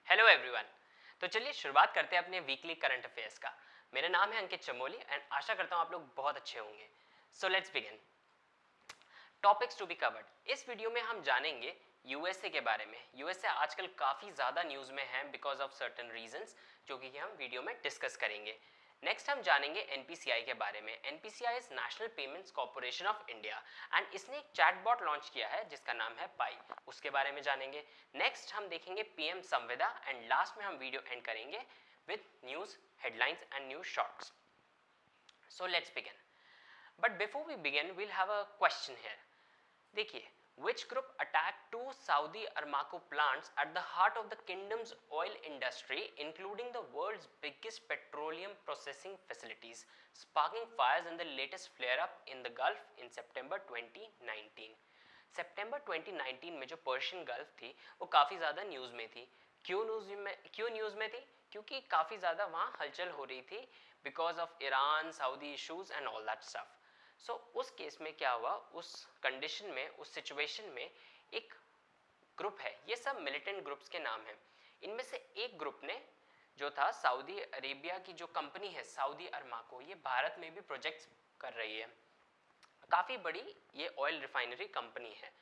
Hello everyone. तो चलिए शुरुआत करते हैं अपने वीकली करंट अफेयर्स का। मेरा नाम है अंकित चमोली एंड आशा करता हूँ आप लोग बहुत अच्छे होंगे। So let's begin. Topics to be covered. इस वीडियो में हम जानेंगे यूएसए के बारे में। यूएसए आजकल काफ़ी ज़्यादा न्यूज़ में है बिकॉज ऑफ सर्टन रीजंस, जो कि हम वीडियो में डिस्कस करेंगे। नेक्स्ट हम जानेंगे एनपीसीआई के बारे में। NPCI is national payments corporation of India and इसने एक चैटबॉट लॉन्च किया है जिसका नाम है पाई, उसके बारे में जानेंगे। नेक्स्ट हम देखेंगे पीएम संविदा एंड लास्ट में हम वीडियो एंड करेंगे with news headlines and news shorts. So let's begin, but before we begin we'll have a question here. देखिए, which group attacked two Saudi Aramco plants at the heart of the kingdom's oil industry, including the world's biggest petroleum processing facilities, sparking fires in the latest flare-up in the Gulf in September 2019. सितंबर 2019 में जो Persian gulf थी वो काफ़ी ज़्यादा news में थी। क्यों news में थी? क्योंकि काफ़ी ज़्यादा वहाँ हलचल हो रही थी because of Iran, Saudi issues and all that stuff. So उस केस में क्या हुआ, उस कंडीशन में, उस सिचुएशन में एक ग्रुप है, ये सब मिलिटेंट ग्रुप्स के नाम हैं। इनमें से एक ग्रुप ने जो था सऊदी अरेबिया की जो कंपनी है सऊदी अरमाको, ये भारत में भी प्रोजेक्ट्स कर रही है, काफ़ी बड़ी ये ऑयल रिफाइनरी कंपनी है।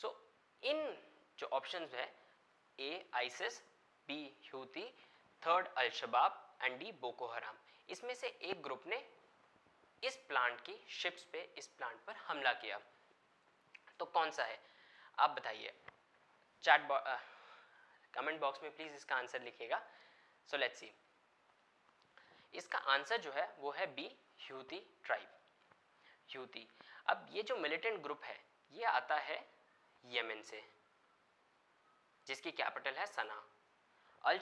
सो इन जो ऑप्शंस है, A ISIS, B Houthi, third al Shabaab and D Boko हराम, इसमें से एक ग्रुप ने इस प्लांट की शिप्स पे, इस प्लांट पर हमला किया। तो कौन सा है आप बताइए। कमेंट बॉक्स में प्लीज इसका आंसर लिखिएगा। सो लेट्स सी, इसका आंसर जो है वो है बी, ह्यूती ट्राइब, ह्यूती। अब ये जो मिलिटेंट ग्रुप है ये आता है यमन से, जिसकी कैपिटल है सना। अल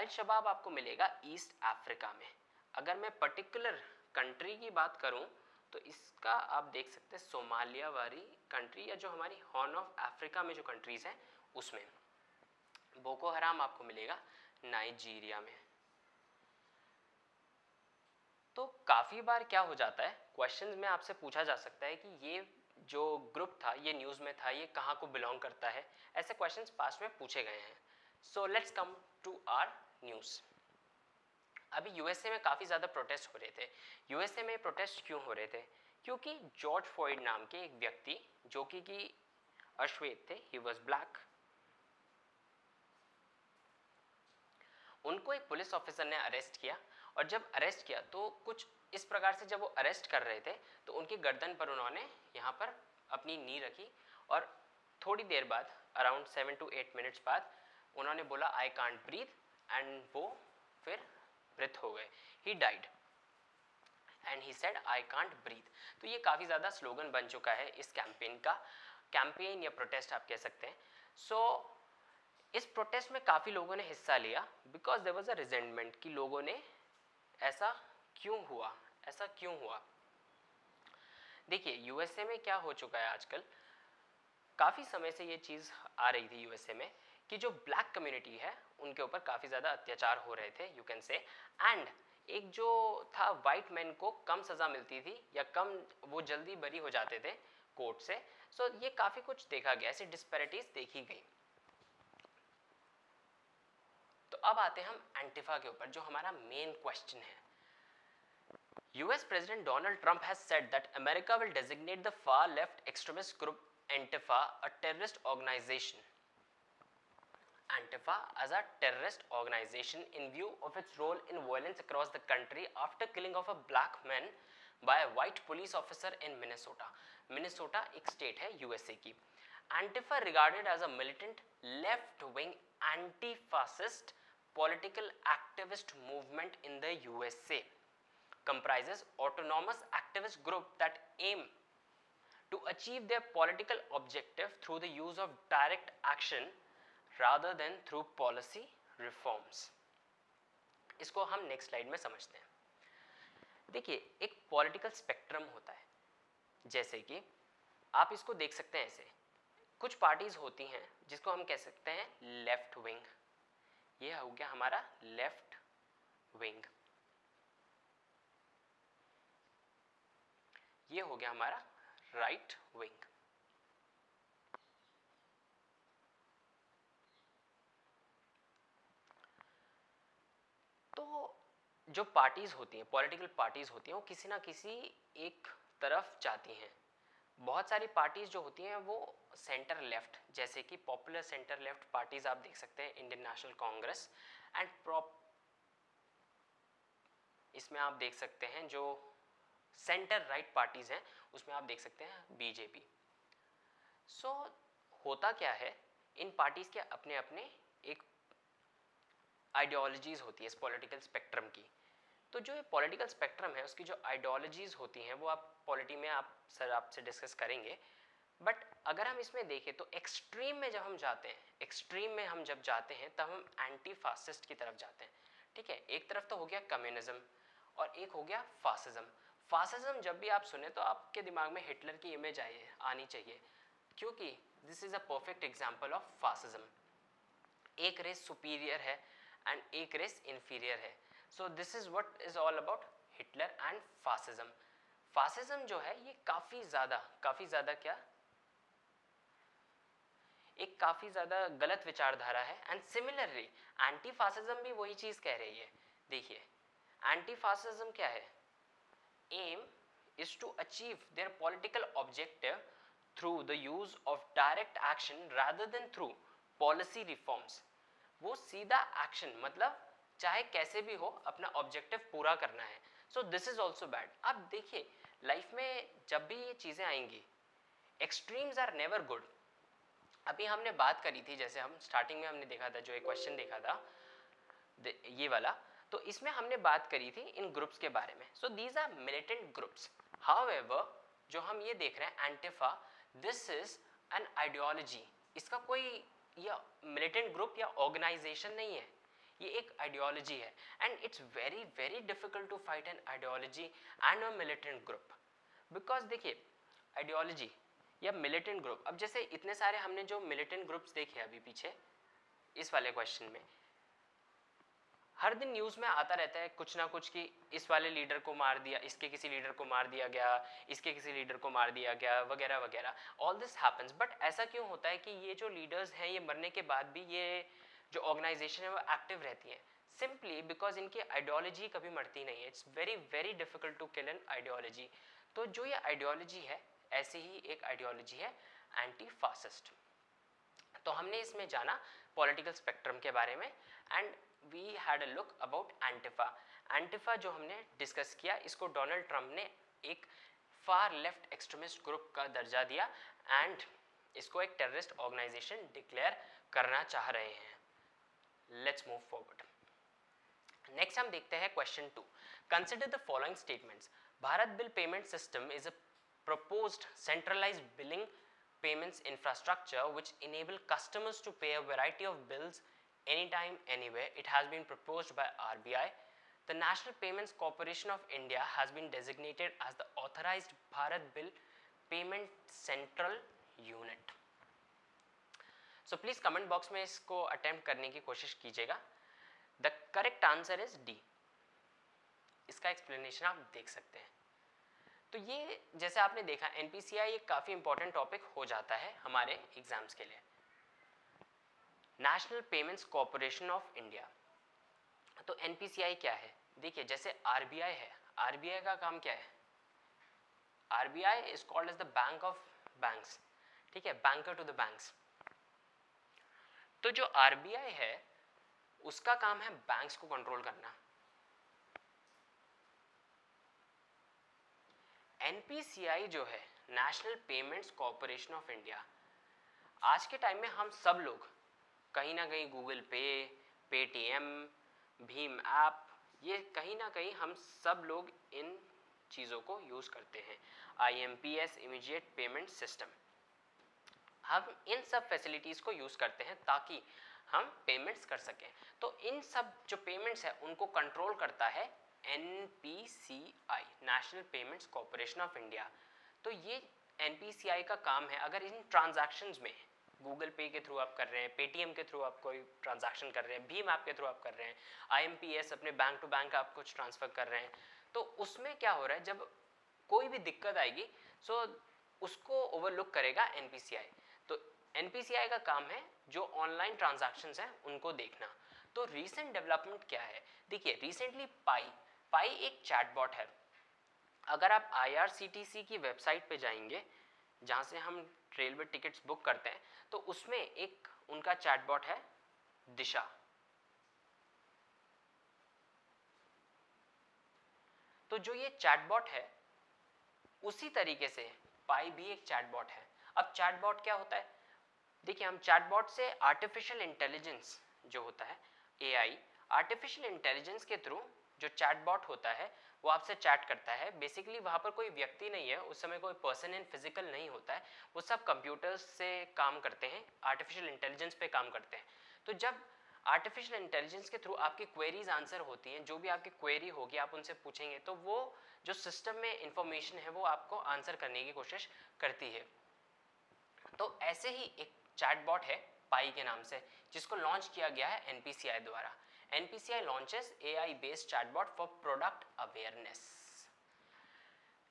शबाब आपको मिलेगा ईस्ट अफ्रीका में। अगर मैं पर्टिकुलर कंट्री की बात करूं तो इसका आप देख सकते हैं सोमालिया वाली कंट्री, या जो हमारी हॉर्न ऑफ अफ्रीका में जो कंट्रीज हैं उसमें। बोको हराम आपको मिलेगा नाइजीरिया में। तो काफ़ी बार क्या हो जाता है, क्वेश्चंस में आपसे पूछा जा सकता है कि ये जो ग्रुप था, ये न्यूज़ में था, ये कहाँ को बिलोंग करता है। ऐसे क्वेश्चंस पास्ट में पूछे गए हैं। So let's come to our news. अभी यूएसए में काफ़ी ज़्यादा प्रोटेस्ट हो रहे थे। यूएसए में प्रोटेस्ट क्यों हो रहे थे? क्योंकि जॉर्ज फ्लॉयड नाम के एक व्यक्ति जो कि अश्वेत थे, ही वॉज ब्लैक, उनको एक पुलिस ऑफिसर ने अरेस्ट किया। और जब अरेस्ट किया तो कुछ इस प्रकार से, जब वो अरेस्ट कर रहे थे तो उनकी गर्दन पर उन्होंने यहाँ पर अपनी नी रखी और थोड़ी देर बाद, अराउंड 7 to 8 मिनट्स बाद, उन्होंने बोला आई कांट ब्रीथ एंड वो फिर मृत हो गए। He died and he said I can't breathe. तो ये काफ़ी ज़्यादा स्लोगन बन चुका है इस कैंपेन का, कैंपेन या प्रोटेस्ट आप कह सकते हैं। सो इस प्रोटेस्ट में काफ़ी लोगों ने हिस्सा लिया because there was a resentment कि लोगों ने ऐसा क्यों हुआ, ऐसा क्यों हुआ। देखिए, यूएसए में क्या हो चुका है आजकल, काफ़ी समय से ये चीज़ आ रही थी यूएसए में कि जो ब्लैक कम्युनिटी है उनके ऊपर काफ़ी ज़्यादा अत्याचार हो रहे थे, यू कैन से। एंड एक जो था, वाइट मैन को कम सज़ा मिलती थी या कम, वो जल्दी बरी हो जाते थे कोर्ट से। सो ये काफ़ी कुछ देखा गया, ऐसी डिस्पैरिटीज देखी गई। तो अब आते हैं हम एंटिफा के ऊपर, जो हमारा मेन क्वेश्चन है। US President Donald Trump has said that America will designate the far left extremist group Antifa a terrorist organization. Antifa as a terrorist organization in view of its role in violence across the country after killing of a black man by a white police officer in Minnesota. Minnesota एक state है USA की। Antifa regarded as a militant left-wing anti-fascist political activist movement in the USA, comprises autonomous activist group that aim to achieve their political objective through the use of direct action rather than through policy reforms. इसको हम next slide में समझते हैं। देखिए, एक political spectrum होता है, जैसे कि आप इसको देख सकते हैं ऐसे, कुछ पार्टीज होती हैं जिसको हम कह सकते हैं लेफ्ट विंग, ये हो गया हमारा लेफ्ट विंग, ये हो गया हमारा राइट विंग। जो पार्टीज़ होती हैं, पॉलिटिकल पार्टीज़ होती हैं, वो किसी ना किसी एक तरफ जाती हैं। बहुत सारी पार्टीज़ जो होती हैं वो सेंटर लेफ्ट, जैसे कि पॉपुलर सेंटर लेफ्ट पार्टीज़ आप देख सकते हैं, इंडियन नेशनल कांग्रेस एंड इसमें आप देख सकते हैं जो सेंटर राइट पार्टीज़ हैं उसमें आप देख सकते हैं बीजेपी। सो होता क्या है, इन पार्टीज़ के अपने अपने एक आइडियोलॉजीज़ होती है इस पॉलिटिकल स्पेक्ट्रम की। तो जो ये पॉलिटिकल स्पेक्ट्रम है उसकी जो आइडियोलॉजीज़ होती हैं वो आप पॉलिटी में आप सर आपसे डिस्कस करेंगे। बट अगर हम इसमें देखें तो एक्सट्रीम में जब हम जाते हैं, एक्सट्रीम में हम जब जाते हैं तब हम एंटी फासिस्ट की तरफ जाते हैं। ठीक है, एक तरफ तो हो गया कम्युनिज्म और एक हो गया फासिज्म। फासिज्म जब भी आप सुने तो आपके दिमाग में हिटलर की इमेज आनी चाहिए, क्योंकि this is a perfect example of fascism. एक रेस सुपीरियर है एंड एक रेस इन्फीरियर है। So this is what is all about Hitler and fascism. Fascism जो है ये काफ़ी ज़्यादा क्या, एक काफ़ी ज़्यादा गलत विचारधारा है। एंड सिमिलरली एंटी फासिज्म भी वही चीज़ कह रही है। देखिए एंटी फासिज्म क्या है, M is to achieve their political objective through the use of direct action rather than through policy reforms। वो सीधा एक्शन, मतलब चाहे कैसे भी हो अपना ऑब्जेक्टिव पूरा करना है। So this is also bad. अब देखिए लाइफ में जब भी ये चीज़ें आएंगी, एक्सट्रीम्स आर नेवर गुड। अभी हमने बात करी थी, जैसे हम स्टार्टिंग में हमने देखा था, जो एक क्वेश्चन देखा था ये वाला, तो इसमें हमने बात करी थी इन ग्रुप्स के बारे में। So these are militant groups. However जो हम ये देख रहे हैं antifa, this is an ideology. इसका कोई या मिलिटेंट ग्रुप या ऑर्गेनाइजेशन नहीं है, ये एक आइडियोलॉजी है। And it's very very difficult to fight an ideology and a militant group. Because देखिए आइडियोलॉजी या मिलिटेंट ग्रुप, अब जैसे इतने सारे हमने जो मिलिटेंट ग्रुप्स देखे अभी पीछे इस वाले क्वेश्चन में, हर दिन न्यूज़ में आता रहता है कुछ ना कुछ कि इस वाले लीडर को मार दिया, इसके किसी लीडर को मार दिया गया, इसके किसी लीडर को मार दिया गया, वगैरह वगैरह। All this happens. बट ऐसा क्यों होता है कि ये जो लीडर्स हैं ये मरने के बाद भी ये जो ऑर्गेनाइजेशन है वो एक्टिव रहती है? सिंपली बिकॉज इनकी आइडियोलॉजी कभी मरती नहीं है। It's very very difficult to kill an ideology. तो जो ये आइडियोलॉजी है, ऐसी ही एक आइडियोलॉजी है एंटी फासिस्ट। तो हमने इसमें जाना पॉलिटिकल स्पेक्ट्रम के बारे में and we had a look about antifa. Antifa जो हमने डिस्कस किया, इसको डोनाल्ड ट्रंप ने एक फार लेफ्ट एक्सट्रीमिस्ट ग्रुप का दर्जा दिया एंड इसको एक टेररिस्ट ऑर्गेनाइजेशन डिक्लेयर करना चाह रहे हैं। Let's move forward. नेक्स्ट हम देखते हैं question 2। Consider the following statements. Bharat bill payment system is a proposed centralized billing payments infrastructure which enable customers to pay a variety of bills anytime anywhere. It has been proposed by RBI. The National Payments Corporation of India has been designated as the authorized Bharat Bill Payment Central Unit. So please comment box में इसको attempt करने की कोशिश कीजिएगा। The correct answer is D. इसका explanation आप देख सकते हैं। तो ये जैसे आपने देखा एनपीसीआई एक काफ़ी इंपॉर्टेंट टॉपिक हो जाता है हमारे एग्जाम्स के लिए। National payments corporation of India. तो एनपीसीआई क्या है? देखिए जैसे आरबीआई है, आरबीआई का काम क्या है? RBI is called as the bank of banks. ठीक है, बैंकर टू द बैंक्स। तो जो आरबीआई है उसका काम है बैंक्स को कंट्रोल करना। एनपीसीआई जो है national payments corporation of India, आज के टाइम में हम सब लोग कहीं ना कहीं गूगल पे, पेटीएम, भीम ऐप, ये कहीं ना कहीं हम सब लोग इन चीज़ों को यूज़ करते हैं। आईएमपीएस इमीडिएट पेमेंट सिस्टम, हम इन सब फैसिलिटीज़ को यूज़ करते हैं ताकि हम पेमेंट्स कर सकें। तो इन सब जो पेमेंट्स है उनको कंट्रोल करता है NPCI, national payments corporation of India. तो ये एनपीसीआई का काम है, अगर इन ट्रांजैक्शंस में गूगल पे के थ्रू आप कर रहे हैं, पेटीएम के थ्रू आप कोई ट्रांजैक्शन कर रहे हैं, भीम ऐप के थ्रू आप कर रहे हैं, आईएमपीएस अपने बैंक टू बैंक आप कुछ ट्रांसफ़र कर रहे हैं, तो उसमें क्या हो रहा है, जब कोई भी दिक्कत आएगी सो उसको ओवरलुक करेगा एनपीसीआई। तो एनपीसीआई का काम है जो ऑनलाइन ट्रांजैक्शंस हैं उनको देखना। तो रीसेंट डेवलपमेंट क्या है, देखिए रिसेंटली पाई एक चैटबॉट है। अगर आप IRCTC की वेबसाइट पे जाएंगे जहाँ से हम रेलवे टिकट्स बुक करते हैं, तो उसमें एक उनका चैटबॉट है दिशा। तो जो ये चैटबॉट है उसी तरीके से पाई भी एक चैटबॉट है। अब चैटबॉट क्या होता है, देखिए हम चैटबॉट से आर्टिफिशियल इंटेलिजेंस जो होता है AI, आर्टिफिशियल इंटेलिजेंस के थ्रू जो चैटबॉट होता है वो आपसे चैट करता है। बेसिकली वहाँ पर कोई व्यक्ति नहीं है, उस समय कोई पर्सन इन फिजिकल नहीं होता है, वो सब कंप्यूटर्स से काम करते हैं, आर्टिफिशियल इंटेलिजेंस पे काम करते हैं। तो जब आर्टिफिशियल इंटेलिजेंस के थ्रू आपकी क्वेरीज आंसर होती हैं, जो भी आपकी क्वेरी होगी आप उनसे पूछेंगे तो वो जो सिस्टम में इंफॉर्मेशन है वो आपको आंसर करने की कोशिश करती है। तो ऐसे ही एक चैटबॉट है पाई के नाम से, जिसको लॉन्च किया गया है NPCI द्वारा। NPCI launches AI based chatbot for product awareness.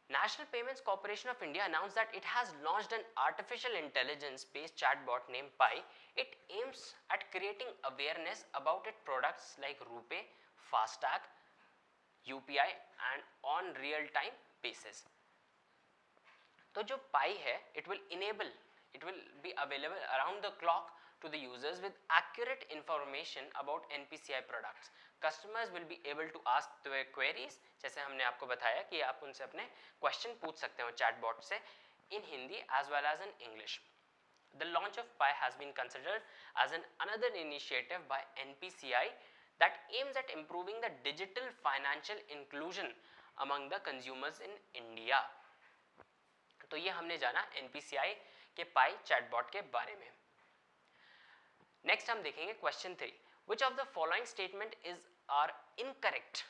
National Payments Corporation of India announced that it has launched an artificial intelligence based chatbot named Pi. It aims at creating awareness about its products like RuPay, FASTag, UPI and on real time basis. तो जो पाई है it will be available around the clock to the users with accurate information about NPCI products. Customers will be able to ask their queries, जैसे हमने आपको बताया कि आप उनसे अपने क्वेश्चन पूछ सकते हो चैटबॉट से, in Hindi as well as in English. The launch of Pi has been considered as another initiative by NPCI that aims at improving the digital financial inclusion among the consumers in India. तो ये हमने जाना NPCI के पाई chatbot के बारे में। Next हम देखेंगे question 3, which of the following statement are incorrect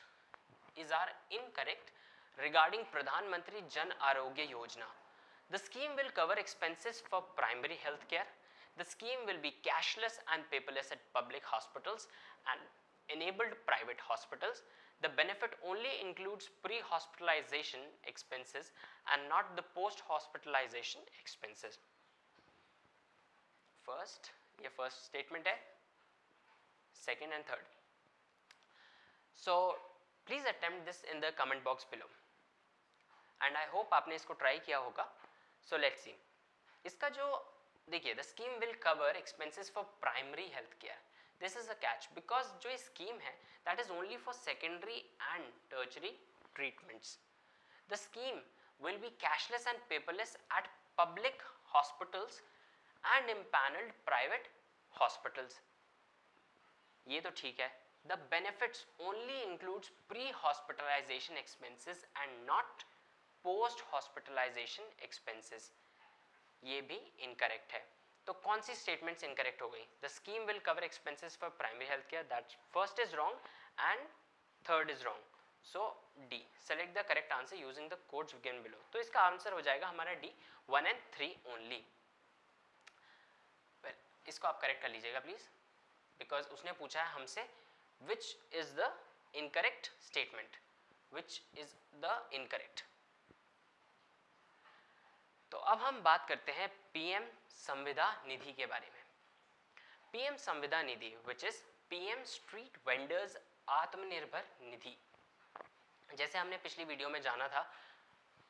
regarding प्रधानमंत्री Jan Arogya Yojana? The scheme will cover expenses for primary health care. The scheme will be cashless and paperless at public hospitals and enabled private hospitals. The benefit only includes pre-hospitalization expenses and not the post-hospitalization expenses. ये first statement है, second and third. So please attempt this in the comment box below and I hope आपने इसको try किया होगा. So let's see. इसका जो देखिए, the scheme will cover expenses for primary health care. This is a catch because जो scheme है that is only for secondary and tertiary treatments. The scheme will be cashless and paperless eight public hospitals and impaneled private hospitals. ये तो ठीक है. The benefits only includes pre-hospitalization expenses and not post-hospitalization expenses. ये भी incorrect है. तो कौन सी statements incorrect हो गई? The scheme will cover expenses for primary health care. That first is wrong and third is wrong. So D. Select the correct answer using the codes given below. तो इसका answer हो जाएगा हमारा D, 1 and 3 only. इसको आप correct कर लीजिएगा please, because उसने पूछा है हमसे which is the incorrect statement, which is the incorrect. तो अब हम बात करते हैं PM संविदा निधि के बारे में. PM संविदा निधि which is PM street vendors Atmanirbhar Nidhi. जैसे हमने पिछली वीडियो में जाना था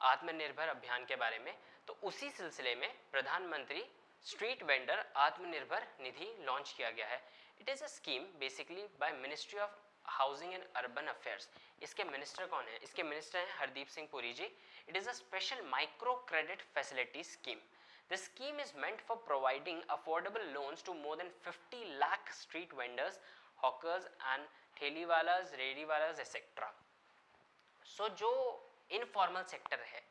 आत्मनिर्भर अभियान के बारे में, तो उसी सिलसिले में प्रधानमंत्री street vendor Atmanirbhar Nidhi launch किया गया है. It is a scheme basically by ministry of housing and urban affairs. इसके मिनिस्टर कौन है? इसके मिनिस्टर हैं Hardeep Singh Puri ji. It is a special micro credit facility scheme. The scheme is meant for providing affordable loans to more than 50 lakh street vendors, hawkers and ठेलीवालाज, रेडीवालाज etcetera. So जो informal sector है,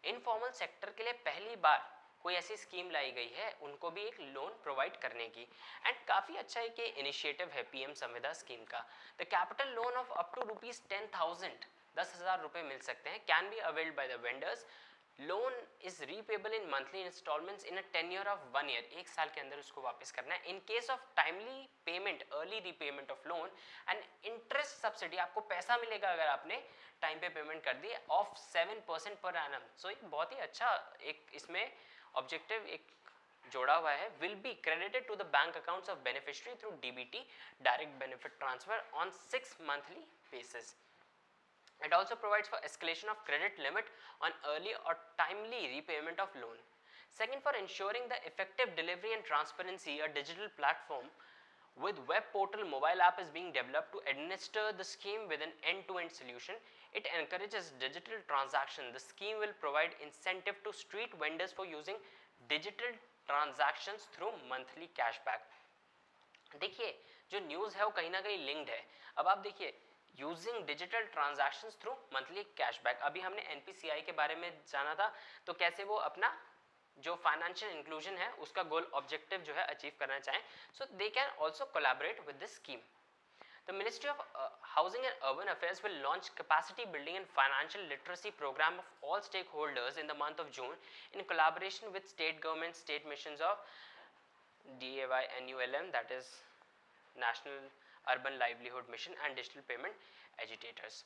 informal sector के लिए पहली बार कोई ऐसी स्कीम लाई गई है उनको भी एक लोन प्रोवाइड करने की. एंड काफ़ी अच्छा एक इनिशिएटिव है PM संविदा स्कीम का. The capital loan of up to ₹10,000, 10,000 रुपये मिल सकते हैं, can be availed by the vendors. Loan is repayable in monthly instalments in a tenure of 1 year. 1 साल के अंदर उसको वापस करना है. In case of timely payment, early repayment of loan and interest subsidy, आपको पैसा मिलेगा अगर आपने टाइम पे पेमेंट कर दी, ऑफ 7% पर एनम. सो एक बहुत ही अच्छा एक इसमें ऑब्जेक्टिव एक जोड़ा हुआ है will be credited to the bank accounts of beneficiary through DBT direct benefit transfer on 6 monthly basis. It also provides for escalation of credit limit on early or timely repayment of loan. Second, for ensuring the effective delivery and transparency, a digital platform with web portal mobile app is being developed to administer the scheme with an end-to-end solution. It encourages digital transaction. The scheme will provide incentive to street vendors for using digital transactions through monthly cashback. देखिए जो news है वो कहीं ना कहीं linked है. अब आप देखिए using digital transactions through monthly cashback. अभी हमने एनपीसीआई के बारे में जाना था तो कैसे वो अपना जो फाइनेंशियल इंक्लूजन है उसका गोल ऑब्जेक्टिव जो है अचीव करना चाहें. So they can also collaborate with this scheme. The Ministry of Housing and Urban Affairs will launch capacity building and financial literacy program of all stakeholders in the month of June in collaboration with state governments, state missions of DAY NULM, that is National Urban Livelihood Mission and Digital Payment Agitators.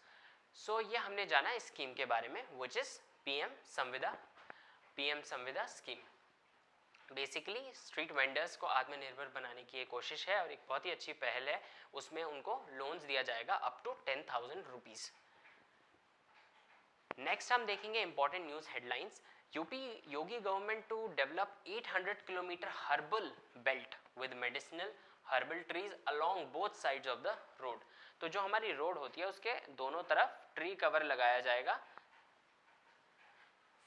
So ये हमने जाना इस scheme के बारे में which is PM संविदा scheme. Basically street vendors को आत्मनिर्भर बनाने की ये कोशिश है और एक बहुत ही अच्छी पहल है. उसमें उनको लोन्स दिया जाएगा अप टू 10,000 रुपीज़. नेक्स्ट हम देखेंगे important news headlines. UP Yogi government to develop 800 kilometre herbal belt with medicinal herbal trees along both sides of the road. तो जो हमारी रोड होती है उसके दोनों तरफ ट्री कवर लगाया जाएगा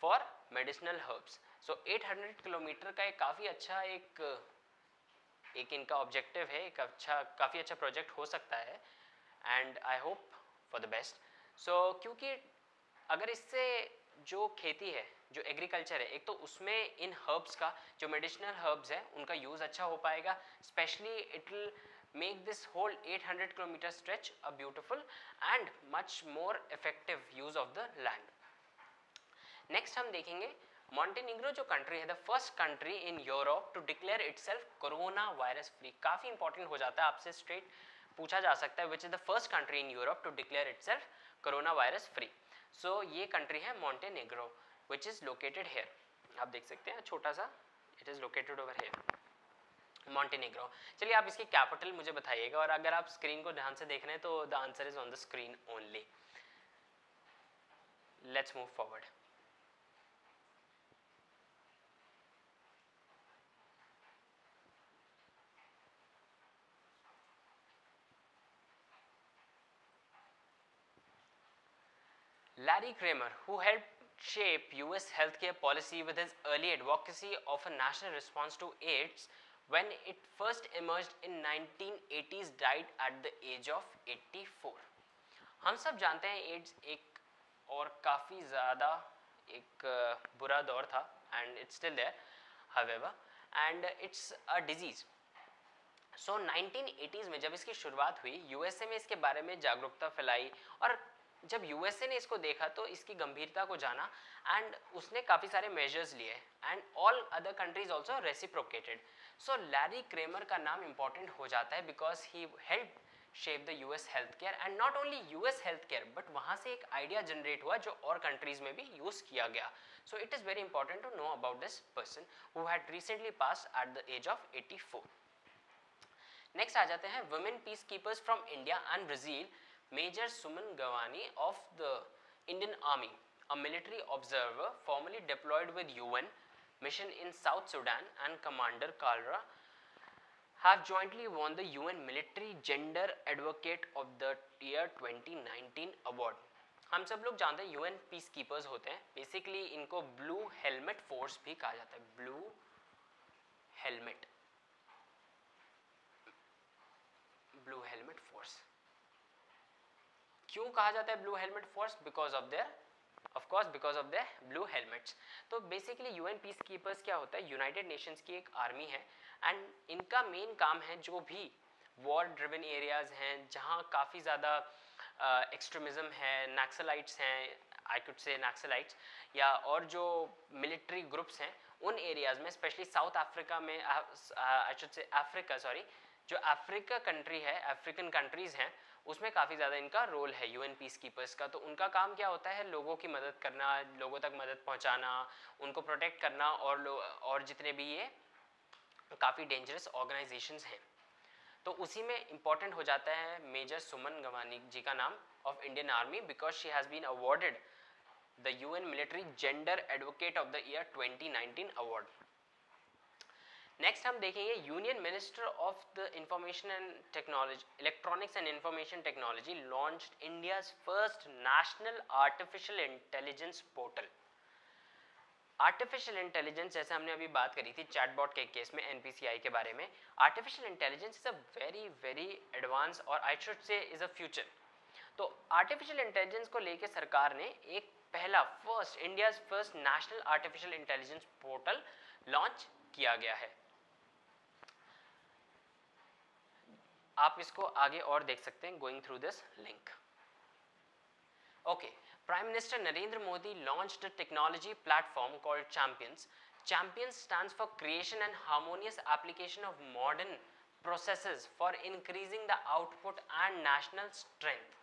for medicinal herbs. So 800 kilometre का एक काफ़ी अच्छा एक इनका ऑब्जेक्टिव है. एक काफ़ी अच्छा प्रोजेक्ट हो सकता है and I hope for the best. So क्योंकि अगर इससे जो खेती है जो एग्रीकल्चर है एक तो उसमें इन हर्ब्स का जो मेडिसिनल हर्ब्स है उनका यूज़ अच्छा हो पाएगा. Specially it will make this whole 800 kilometer stretch a beautiful and much more effective use of the land. Next हम देखेंगे मॉन्टेनिग्रो जो कंट्री है the first country in Europe to declare itself corona virus free. काफ़ी important हो जाता है, आपसे straight पूछा जा सकता है which is the first country in Europe to declare itself corona virus free. So ये कंट्री है Montenegro which is located here. आप देख सकते हैं छोटा सा it is located over here Montenegro. चलिए आप इसकी कैपिटल मुझे बताइएगा और अगर आप स्क्रीन को ध्यान से देख रहे हैं तो the answer is on the screen only. Let's move forward. Larry Kramer, who helped shape US healthcare policy with his early advocacy of a national response to AIDS when it first emerged in 1980s, died at the age of 84. हम सब जानते हैं ads एक और काफ़ी ज़्यादा एक बुरा दौर था and it's still there however and it's a disease. So 1980s में जब इसकी शुरुआत हुई यूएसए में इसके बारे में जागरूकता फैलाई और जब यूएसए ने इसको देखा तो इसकी गंभीरता को जाना एंड उसने काफ़ी सारे मेजर्स लिए and all other countries also reciprocated. So Larry Kramer का नाम इंपॉर्टेंट हो जाता है because he help shape the US health care and not only US health care but वहाँ से एक आइडिया जनरेट हुआ जो और कंट्रीज में भी यूज़ किया गया. So it is very important to know about this person who had recently passed at the age of 84. Next आ जाते हैं women peace keepers from India and Brazil. Major Suman Gawani of the Indian Army, a military observer formerly deployed with UN mission in South Sudan, and Commander Kalra have jointly won the UN Military Gender Advocate of the Year 2019 award. हम सब लोग जानते हैं UN peace keepers होते हैं. Basically इनको blue helmet force भी कहा जाता है. ब्लू हेलमेट फोर्स क्यों कहा जाता है blue helmet force? Because of their blue helmets. तो बेसिकली यूएन पीस कीपर्स क्या होता है? यूनाइटेड नेशंस की एक आर्मी है एंड इनका मेन काम है जो भी वॉर ड्रिवन एरियाज हैं जहाँ काफ़ी ज़्यादा एक्सट्रीमिज्म है, नक्सलाइट्स हैं, आई कुड से नक्सलाइट्स या और जो मिलिट्री ग्रुप्स हैं उन एरियाज़ में स्पेशली साउथ अफ्रीका में आई शुड से अफ्रीका जो अफ्रीका कंट्री है, अफ्रीकन कंट्रीज़ हैं उसमें काफ़ी ज़्यादा इनका रोल है यूएन पीस कीपर्स का. तो उनका काम क्या होता है? लोगों की मदद करना, लोगों तक मदद पहुंचाना, उनको प्रोटेक्ट करना और जितने भी ये काफ़ी डेंजरस ऑर्गेनाइजेशंस हैं। तो उसी में इम्पॉर्टेंट हो जाता है मेजर सुमन गवानी जी का नाम of Indian Army, because she has been awarded the UN military gender advocate of the year 2019 award. Next हम देखेंगे union minister of the information and technology, electronics and information technology launched India's first national artificial intelligence portal. Artificial intelligence, जैसे हमने अभी बात करी थी chatbot के case में एनपीसीआई के बारे में, artificial intelligence is a very very advance और I should say is a future. तो आर्टिफिशियल इंटेलिजेंस को लेके सरकार ने एक पहला first India's first national artificial intelligence portal launch किया गया है। आप इसको आगे और देख सकते हैं going through this link. Okay, Prime Minister Narendra Modi launched a technology platform called Champions. Champions stands for Creation and Harmonious Application of Modern Processes for Increasing the Output and National Strength.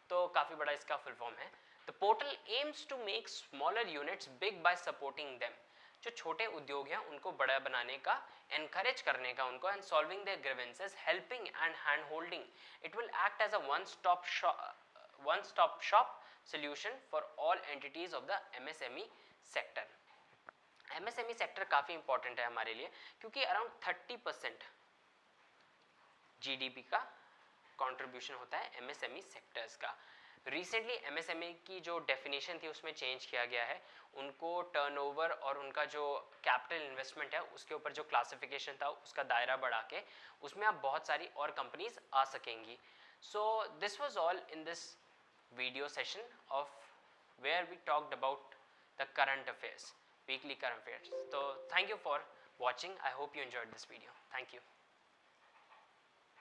तो काफ़ी बड़ा इसका full form है। The portal aims to make smaller units big by supporting them. जो छोटे उद्योग हैं उनको बड़ा बनाने का, encourage करने का उनको, and solving their grievances, helping and hand holding. It will act as a one-stop shop solution for all entities of the MSME sector. MSME sector काफ़ी इंपॉर्टेंट है हमारे लिए क्योंकि अराउंड 30% जीडीपी का कंट्रीब्यूशन होता है एमएसएमई सेक्टर्स का। Recently MSME की जो डेफिनेशन थी उसमें चेंज किया गया है, उनको टर्नओवर और उनका जो कैपिटल इन्वेस्टमेंट है उसके ऊपर जो क्लासिफिकेशन था उसका दायरा बढ़ा के उसमें अब बहुत सारी और कंपनीज आ सकेंगी। So this was all in this video session of where we talked about the current affairs, weekly current affairs. So thank you for watching. I hope you enjoyed this video. Thank you.